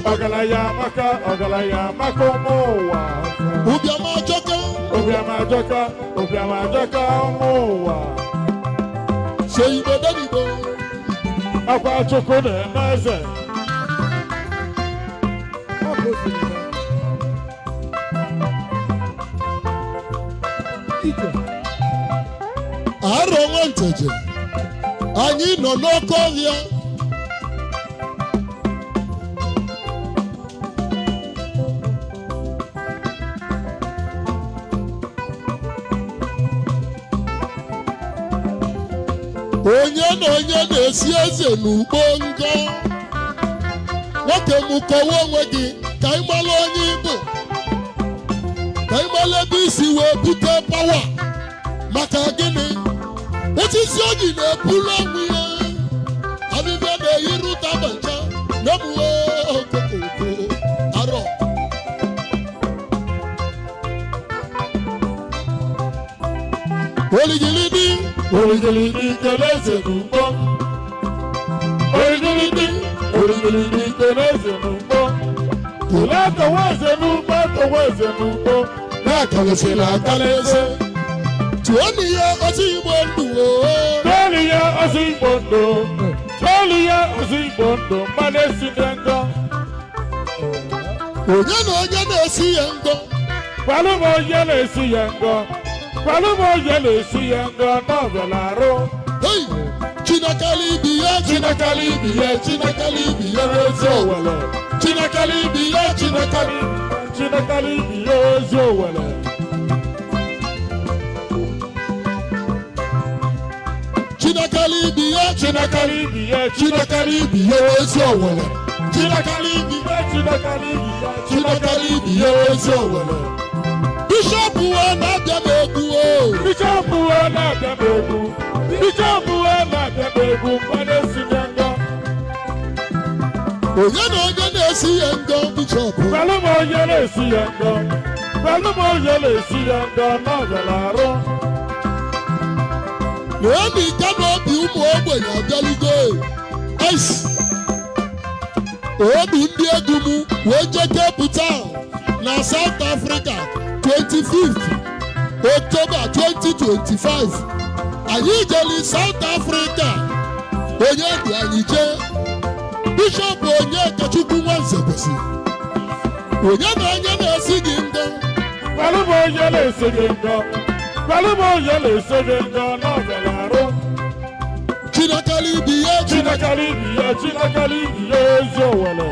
Ogalaya maka mowa. Ubiama joka mowa. Say Bedanibo. Apa chokone maze. I don't want to. I need no call here. Onye na-esi eze n'ugbo ngo nwoke m kọwa onwe gị ka ị mara onye Igbo ka ị mara ebe isi wee bute pawa maka gịnị osisi oji na-ebulu onwe ya abịbịa na-eyiru tabancha na-emuwe okokoko arọ Oligilidi keleze n'ugbo. Oligilidi keleze n'ugbo. Kele koweze n'ugbo. Na-akalesela akaleze. Tuoni ya ozi Igbo ndụ. Tuoni ya ozi Igbo ndụ. Mmadụ esi ngo. Onye na-esi ya ngo. Kwalụ m onye na-esi ya ngo. Palumo yele si yanga novelaro. Hey, Chinakalibiya zowele. Chinakalibiya zowele. Chinakalibiya zowele. Bishop na-abịa egwu mmadụ si na ngo. Onye na-esi ya ngo Bishop. Kwalụ m onye na-esi ya ngo n'ọbịalarụ. Naomi ka n'obi ụmụ ogbenye abịalugo. Obi ndị egwu m wee jee Cape Town na South Africa 25th October 2025. Anyị jeli South Africa. Onye dị anyị jee Bishop Onyekachukwu Nwanzekwesị. Onye na-esi gị ngo. Kwalụ m onye na-esi gị ngo n'ọbịalarụ. Chinakalibiya ezi owele.